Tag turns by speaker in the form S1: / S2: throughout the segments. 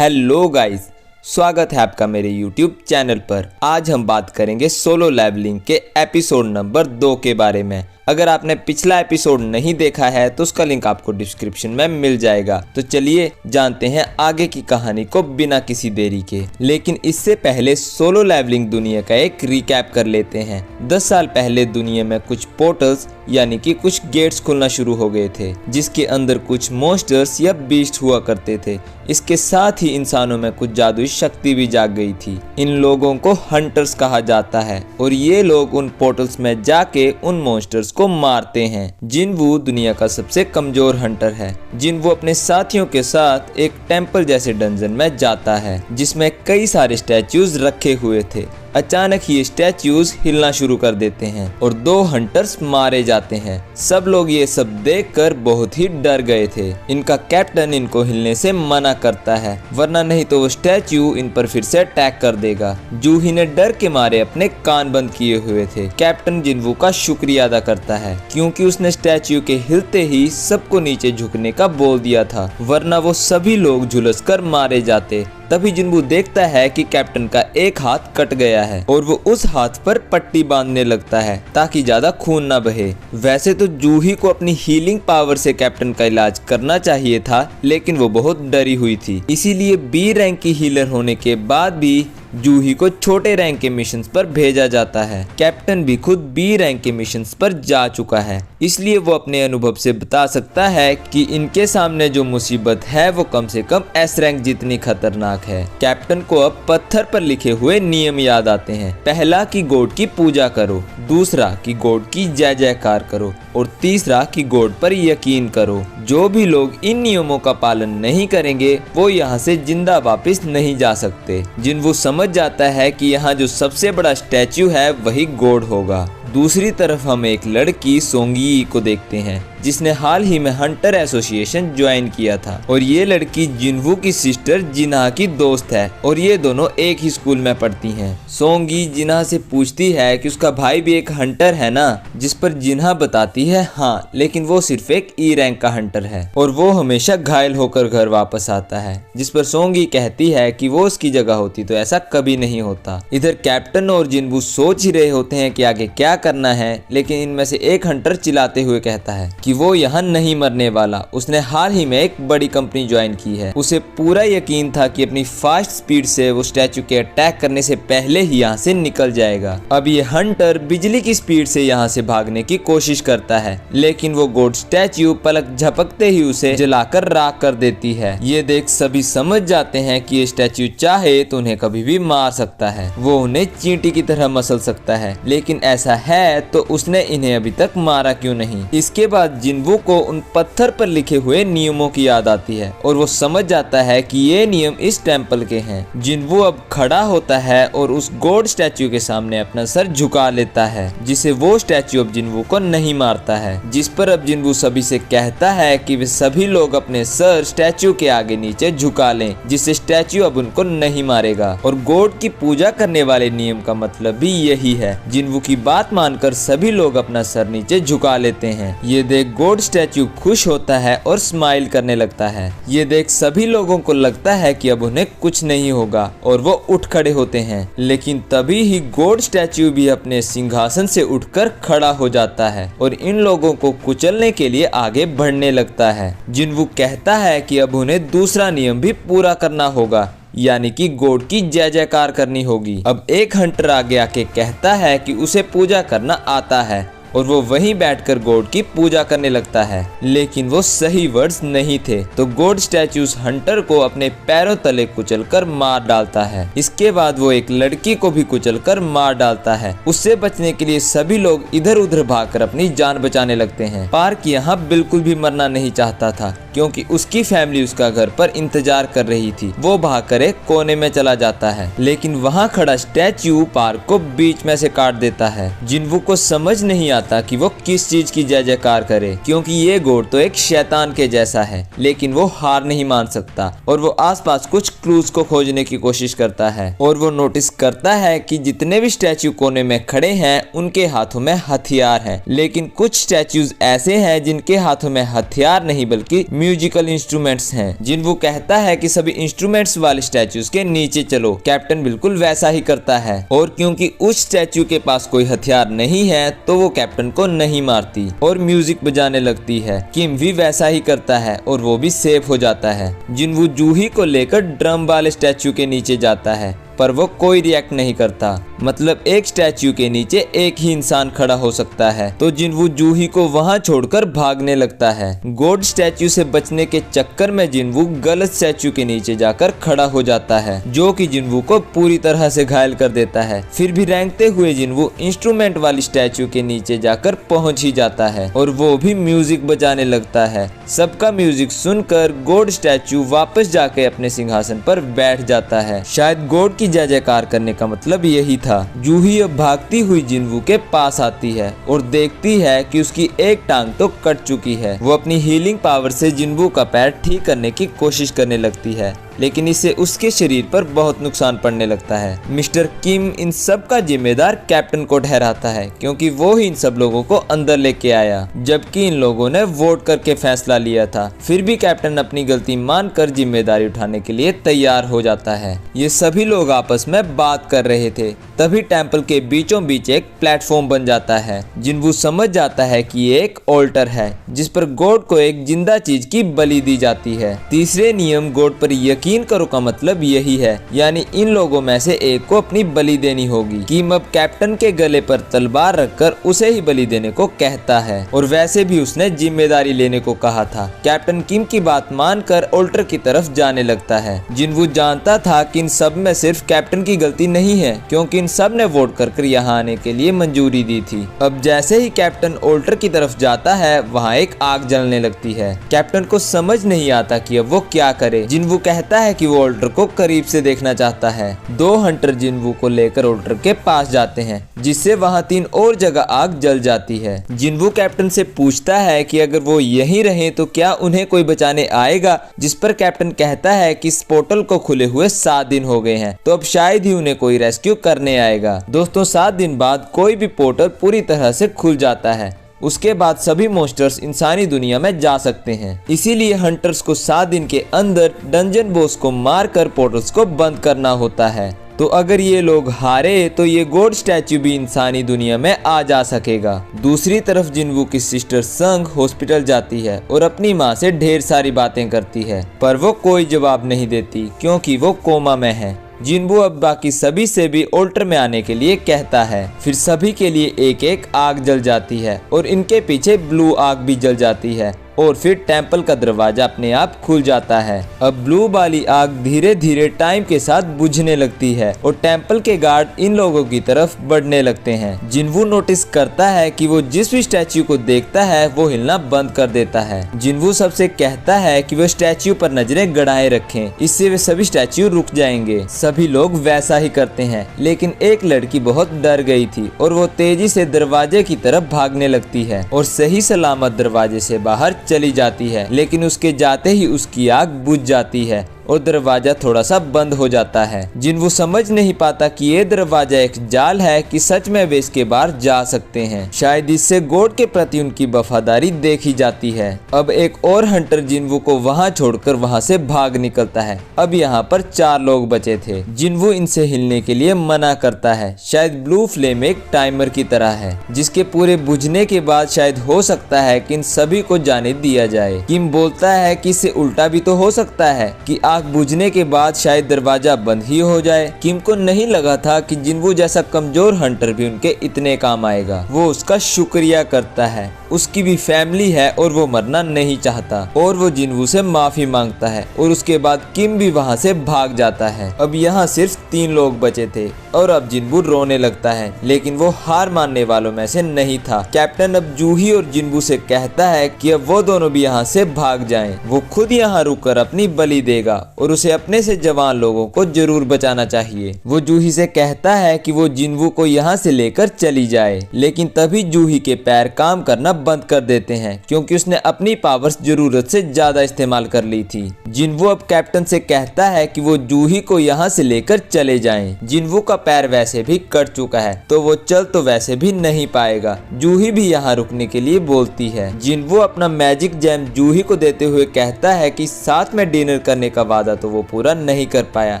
S1: Hello guys, स्वागत है आपका मेरे YouTube चैनल पर। आज हम बात करेंगे सोलो लेवलिंग के एपिसोड नंबर 2 के बारे में। अगर आपने पिछला एपिसोड नहीं देखा है तो उसका लिंक आपको डिस्क्रिप्शन में मिल जाएगा। तो चलिए जानते हैं आगे की कहानी को बिना किसी देरी के। लेकिन इससे पहले सोलो लेवलिंग दुनिया का एक रिकैप कर लेते हैं। 10 साल पहले दुनिया में कुछ पोर्टल्स यानी कि कुछ गेट्स खुलना शुरू हो गए थे, जिसके अंदर कुछ मॉन्स्टर्स या बीस्ट हुआ करते थे। इसके साथ ही इंसानों में कुछ जादुई शक्ति भी जाग गई थी। इन लोगों को हंटर्स कहा जाता है और ये लोग उन पोर्टल्स में जाके उन मॉन्स्टर्स को मारते हैं। जिनवू दुनिया का सबसे कमजोर हंटर है। जिनवू अपने साथियों के साथ एक टेंपल जैसे डंजन में जाता है, जिसमें कई सारे स्टैच्यूज रखे हुए थे। अचानक ही स्टैच्यूज हिलना शुरू कर देते हैं और 2 हंटर्स मारे जाते हैं। सब लोग ये सब देखकर बहुत ही डर गए थे। इनका कैप्टन इनको हिलने से मना करता है, वरना नहीं तो वो स्टैच्यू इन पर फिर से अटैक कर देगा। जूही ने डर के मारे अपने कान बंद किए हुए थे। कैप्टन जिनवू का शुक्रिया अदा करता है क्योंकि उसने स्टैच्यू के हिलते ही सबको नीचे झुकने का बोल दिया था, वरना वो सभी लोग झुलस कर मारे जाते। तभी जिनवू देखता है कि कैप्टन का एक हाथ कट गया है और वो उस हाथ पर पट्टी बांधने लगता है ताकि ज्यादा खून ना बहे। वैसे तो जूही को अपनी हीलिंग पावर से कैप्टन का इलाज करना चाहिए था, लेकिन वो बहुत डरी हुई थी। इसीलिए बी रैंक की हीलर होने के बाद भी जूही को छोटे रैंक के मिशंस पर भेजा जाता है। कैप्टन भी खुद बी रैंक के मिशंस पर जा चुका है, इसलिए वो अपने अनुभव से बता सकता है कि इनके सामने जो मुसीबत है वो कम से कम एस रैंक जितनी खतरनाक है। कैप्टन को अब पत्थर पर लिखे हुए नियम याद आते हैं। पहला कि गॉड की पूजा करो, दूसरा कि गॉड की जय जयकार करो और तीसरा कि गॉड पर यकीन करो। जो भी लोग इन नियमों का पालन नहीं करेंगे वो यहाँ से जिंदा वापस नहीं जा सकते। जिनवू समझ जाता है कि यहाँ जो सबसे बड़ा स्टैच्यू है वही गॉड होगा। दूसरी तरफ हम एक लड़की सोंगी को देखते हैं, जिसने हाल ही में हंटर एसोसिएशन ज्वाइन किया था और ये लड़की जिनवू की सिस्टर जिन्हा की दोस्त है और ये दोनों एक ही स्कूल में पढ़ती हैं। सोंगी जिन्हा से पूछती है कि उसका भाई भी एक हंटर है ना, जिस पर जिन्हा बताती है हाँ, लेकिन वो सिर्फ एक ई रैंक का हंटर है और वो हमेशा घायल होकर घर वापस आता है। जिस पर सोंगी कहती है कि वो उसकी जगह होती तो ऐसा कभी नहीं होता। इधर कैप्टन और जिनवू सोच ही रहे होते हैं कि आगे क्या करना है, लेकिन इनमें से एक हंटर चिल्लाते हुए कहता है कि वो यहाँ नहीं मरने वाला। उसने हाल ही में एक बड़ी कंपनी ज्वाइन की है। उसे पूरा यकीन था कि अपनी फास्ट स्पीड से वो स्टैच्यू के अटैक करने से पहले ही यहाँ से निकल जाएगा। अब ये हंटर बिजली की स्पीड से यहाँ से भागने की कोशिश करता है, लेकिन वो गॉड स्टैच्यू पलक झपकते ही उसे जलाकर राख कर देती है। ये देख सभी समझ जाते हैं कि ये स्टैच्यू चाहे तो उन्हें कभी भी मार सकता है। वो उन्हें चींटी की तरह मसल सकता है, लेकिन ऐसा है तो उसने इन्हें अभी तक मारा क्यों नहीं। इसके बाद जिनवू को उन पत्थर पर लिखे हुए नियमों की याद आती है और वो समझ जाता है कि ये नियम इस टेंपल के हैं। जिनवू अब खड़ा होता है और उस गॉड स्टैच्यू के सामने अपना सर झुका लेता है, जिसे वो स्टैच्यू अब जिनवू को नहीं मारता है। जिस पर अब जिनवू सभी से कहता है कि वे सभी लोग अपने सर स्टैच्यू के आगे नीचे झुका लें, जिससे स्टैच्यू अब उनको नहीं मारेगा। और गॉड की पूजा करने वाले नियम का मतलब भी यही है। जिनवू की बात मानकर सभी लोग अपना सर नीचे झुका लेते हैं। ये देख गॉड स्टैच्यू खुश होता है और स्माइल करने लगता है। ये देख सभी लोगों को लगता है कि अब उन्हें कुछ नहीं होगा और वो उठ खड़े होते हैं, लेकिन तभी ही गॉड स्टैच्यू भी अपने सिंहासन से उठकर खड़ा हो जाता है और इन लोगों को कुचलने के लिए आगे बढ़ने लगता है। जिनवू कहता है कि अब उन्हें दूसरा नियम भी पूरा करना होगा, यानी कि गॉड की जय जयकार करनी होगी। अब एक हंटर आगे आके कहता है कि उसे पूजा करना आता है और वो वहीं बैठकर गॉड की पूजा करने लगता है, लेकिन वो सही वर्ड्स नहीं थे। तो गॉड स्टैच्यूज हंटर को अपने पैरों तले कुचलकर मार डालता है। इसके बाद वो एक लड़की को भी कुचलकर मार डालता है। उससे बचने के लिए सभी लोग इधर उधर भागकर अपनी जान बचाने लगते हैं। पार्क यहाँ बिल्कुल भी मरना नहीं चाहता था क्योंकि उसकी फैमिली उसका घर पर इंतजार कर रही थी। वो भागकर एक कोने में चला जाता है, लेकिन वहाँ खड़ा स्टैच्यू पार्क को बीच में से काट देता है। जिनवू को समझ नहीं आता कि वो किस चीज की जय जयकार करे, क्योंकि ये गोड तो एक शैतान के जैसा है, लेकिन वो हार नहीं मान सकता और वो आसपास कुछ क्लूज को खोजने की कोशिश करता है। और वो नोटिस करता है कि जितने भी स्टैचू कोने में खड़े हैं उनके हाथों में हथियार हैं, लेकिन कुछ स्टैचूज ऐसे हैं जिनके हाथों में हथियार नहीं बल्कि म्यूजिकल इंस्ट्रूमेंट्स हैं। जिन्वू कहता है कि सभी इंस्ट्रूमेंट्स वाले स्टैचूज के नीचे चलो। कैप्टन बिल्कुल वैसा ही करता है और क्योंकि उस स्टैचू के पास कोई हथियार नहीं है तो वो कैप्टन को नहीं मारती और म्यूजिक बजाने लगती है। किम भी वैसा ही करता है और वो भी सेफ हो जाता है। जिन्वू जूही को लेकर ड्रम वाले स्टैचू के नीचे जाता है पर वो कोई रिएक्ट नहीं करता। मतलब एक स्टैचू के नीचे एक ही इंसान खड़ा हो सकता है, तो जिन्वू जूही को वहां छोड़कर भागने लगता है। गोड स्टैचू से बचने के चक्कर में जिन्वू गलत स्टैचू के नीचे जाकर खड़ा हो जाता है, जो कि जिन्वू को पूरी तरह से घायल कर देता है। फिर भी रेंगते हुए जिन्वू इंस्ट्रूमेंट वाली स्टैचू के नीचे जाकर पहुंच ही जाता है और वो भी म्यूजिक बजाने लगता है। सबका म्यूजिक सुनकर गोड स्टैचू वापस जाके अपने सिंहासन पर बैठ जाता है। शायद गोड की जय जयकार करने का मतलब यही था। जूही अब भागती हुई जिन्वू के पास आती है और देखती है कि उसकी एक टांग तो कट चुकी है। वो अपनी हीलिंग पावर से जिन्वू का पैर ठीक करने की कोशिश करने लगती है, लेकिन इससे उसके शरीर पर बहुत नुकसान पड़ने लगता है। मिस्टर किम इन सब का जिम्मेदार कैप्टन को ठहराता है, क्योंकि वो ही इन सब लोगों को अंदर लेके आया, जबकि इन लोगों ने वोट करके फैसला लिया था। फिर भी कैप्टन अपनी गलती मानकर जिम्मेदारी उठाने के लिए तैयार हो जाता है। ये सभी लोग आपस में बात कर रहे थे, तभी टेम्पल के बीचों बीच एक प्लेटफॉर्म बन जाता है। जिन्वू समझ जाता है कि ये एक ऑल्टर है जिस पर गॉड को एक जिंदा चीज की बलि दी जाती है। तीसरे नियम गॉड पर यकीन करो का मतलब यही है, यानी इन लोगों में से एक को अपनी बलि देनी होगी। किम अब कैप्टन के गले पर तलवार रखकर उसे ही बलि देने को कहता है और वैसे भी उसने जिम्मेदारी लेने को कहा था। कैप्टन किम की बात मानकर ऑल्टर की तरफ जाने लगता है। जिन्वू जानता था कि इन सब में सिर्फ कैप्टन की गलती नहीं है, क्योंकि इन सब ने वोट कर यहाँ आने के लिए मंजूरी दी थी। अब जैसे ही कैप्टन ऑल्टर की तरफ जाता है वहाँ एक आग जलने लगती है। कैप्टन को समझ नहीं आता कि अब वो क्या करे। जिन्वू कहता है कि वो ऑल्टर को करीब से देखना चाहता है। दो हंटर जिन्वू को लेकर ऑल्टर के पास जाते हैं, जिससे वहाँ 3 और जगह आग जल जाती है। जिन्वू कैप्टन से पूछता है कि अगर वो यहीं रहे तो क्या उन्हें कोई बचाने आएगा, जिस पर कैप्टन कहता है कि इस पोर्टल को खुले हुए 7 दिन हो गए हैं, तो अब शायद ही उन्हें कोई रेस्क्यू करने आएगा। दोस्तों 7 दिन बाद कोई भी पोर्टल पूरी तरह से खुल जाता है। उसके बाद सभी मॉन्स्टर्स इंसानी दुनिया में जा सकते हैं। इसीलिए हंटर्स को 7 दिन के अंदर डंजन बॉस को मारकर पोर्टल्स को बंद करना होता है। तो अगर ये लोग हारे तो ये गॉड स्टैचू भी इंसानी दुनिया में आ जा सकेगा। दूसरी तरफ जिन्वू की सिस्टर संग हॉस्पिटल जाती है और अपनी माँ से ढेर सारी बातें करती है, पर वो कोई जवाब नहीं देती क्योंकि वो कोमा में है। जिन्वू अब बाकी सभी से भी ऑल्टर में आने के लिए कहता है। फिर सभी के लिए एक एक आग जल जाती है और इनके पीछे ब्लू आग भी जल जाती है और फिर टेम्पल का दरवाजा अपने आप खुल जाता है। अब ब्लू वाली आग धीरे धीरे टाइम के साथ बुझने लगती है और टेम्पल के गार्ड इन लोगों की तरफ बढ़ने लगते हैं। जिन्वू नोटिस करता है कि वो जिस भी स्टैच्यू को देखता है वो हिलना बंद कर देता है। जिन्वू सबसे कहता है कि वो स्टैच्यू पर नजरें गड़ाए रखें, इससे वे सभी स्टैच्यू रुक जाएंगे। सभी लोग वैसा ही करते हैं, लेकिन एक लड़की बहुत डर गई थी और वो तेजी से दरवाजे की तरफ भागने लगती है और सही सलामत दरवाजे से बाहर चली जाती है, लेकिन उसके जाते ही उसकी आग बुझ जाती है और दरवाजा थोड़ा सा बंद हो जाता है। जिन्वू समझ नहीं पाता कि ये दरवाजा एक जाल है कि सच में वे इसके बाहर जा सकते हैं। शायद इससे गॉड के प्रति उनकी वफादारी देखी जाती है। अब एक और हंटर जिन्वू को वहां छोड़कर वहां से भाग निकलता है। अब यहाँ पर 4 लोग बचे थे। जिन्वू इनसे हिलने के लिए मना करता है। शायद ब्लू फ्लेम एक टाइमर की तरह है, जिसके पूरे बुझने के बाद शायद हो सकता है कि इन सभी को जाने दिया जाए। किम बोलता है कि इससे उल्टा भी तो हो सकता है कि आग बुझने के बाद शायद दरवाजा बंद ही हो जाए। किम को नहीं लगा था कि जिन्वू जैसा कमजोर हंटर भी उनके इतने काम आएगा। वो उसका शुक्रिया करता है उसकी भी फैमिली है और वो मरना नहीं चाहता और वो जिनवू से माफी मांगता है और उसके बाद किम भी वहाँ से भाग जाता है। अब यहाँ सिर्फ 3 लोग बचे थे और अब जिनवू रोने लगता है, लेकिन वो हार मानने वालों में से नहीं था। कैप्टन अब जूही और जिनवू से कहता है कि अब वो दोनों भी यहाँ से भाग जाएं। वो खुद यहाँ रुककर अपनी बलि देगा और उसे अपने से जवान लोगों को जरूर बचाना चाहिए। वो जूही से कहता है कि वो जिनवू को यहाँ से लेकर चली जाए, लेकिन तभी जूही के पैर काम करना बंद कर देते हैं क्योंकि उसने अपनी पावर्स जरूरत से ज्यादा इस्तेमाल कर ली थी। जिनवू अब कैप्टन से कहता है कि वो जूही को यहाँ से लेकर चले जाएं। जिनवू का पैर वैसे भी कट चुका है तो वो चल तो वैसे भी नहीं पाएगा। जूही भी यहाँ रुकने के लिए बोलती है। जिनवू अपना मैजिक जैम जूही को देते हुए कहता है कि साथ में डिनर करने का वादा तो वो पूरा नहीं कर पाया,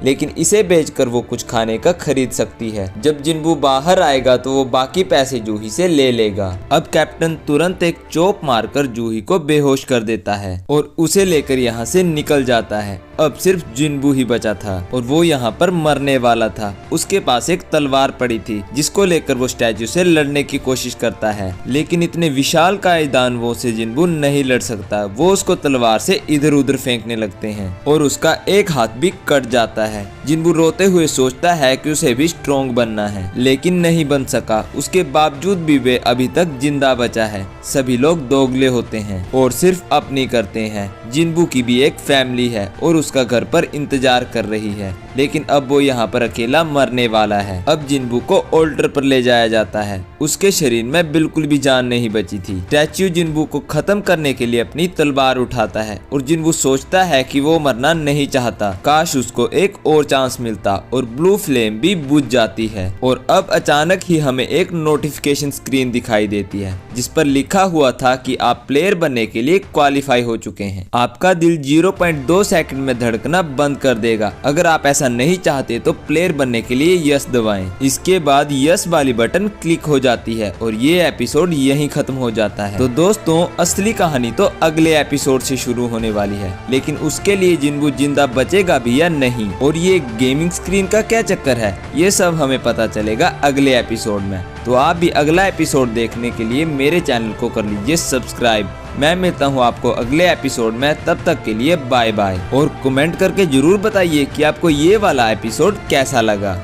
S1: लेकिन इसे बेचकर वो कुछ खाने का खरीद सकती है। जब जिनवू बाहर आएगा तो वो बाकी पैसे जूही से ले लेगा। अब कैप्टन तुरंत एक चोप मारकर जूही को बेहोश कर देता है और उसे लेकर यहाँ से निकल जाता है। अब सिर्फ जिनवू ही बचा था और वो यहाँ पर मरने वाला था। उसके पास एक तलवार पड़ी थी जिसको लेकर वो स्टैचू से लड़ने की कोशिश करता है, लेकिन इतने विशाल काय दानवों से जिनवू नहीं लड़ सकता। वो उसको तलवार से इधर उधर फेंकने लगते हैं और उसका एक हाथ भी कट जाता है। जिनवू रोते हुए सोचता है कि उसे भी स्ट्रॉन्ग बनना है, लेकिन नहीं बन सका। उसके बावजूद भी वे अभी तक जिंदा बचा है। सभी लोग दोगले होते हैं और सिर्फ अपनी करते हैं। जिनवू की भी एक फैमिली है और उसका घर पर इंतजार कर रही है, लेकिन अब वो यहाँ पर अकेला मरने वाला है। अब जिनवू को ऑल्टर पर ले जाया जाता है। उसके शरीर में बिल्कुल भी जान नहीं बची थी। स्टैच्यू जिनवू को खत्म करने के लिए अपनी तलवार उठाता है और जिनवू सोचता है कि वो मरना नहीं चाहता। काश उसको एक और चांस मिलता और ब्लू फ्लेम भी बुझ जाती है। और अब अचानक ही हमें एक नोटिफिकेशन स्क्रीन दिखाई देती है जिस पर लिखा हुआ था कि आप प्लेयर बनने के लिए क्वालिफाई हो चुके हैं। आपका दिल 0.2 सेकंड में धड़कना बंद कर देगा। अगर आप ऐसा नहीं चाहते तो प्लेयर बनने के लिए यस दबाएं। इसके बाद यस वाली बटन क्लिक हो जाती है और ये एपिसोड यहीं खत्म हो जाता है। तो दोस्तों, असली कहानी तो अगले एपिसोड से शुरू होने वाली है, लेकिन उसके लिए जिनवू जिंदा बचेगा भी या नहीं और ये गेमिंग स्क्रीन का क्या चक्कर है, ये सब हमें पता चलेगा अगले एपिसोड में। तो आप भी अगला एपिसोड देखने के लिए मेरे चैनल को कर लीजिए सब्सक्राइब। मैं मिलता हूँ आपको अगले एपिसोड में, तब तक के लिए बाय बाय। और कमेंट करके जरूर बताइए कि आपको ये वाला एपिसोड कैसा लगा।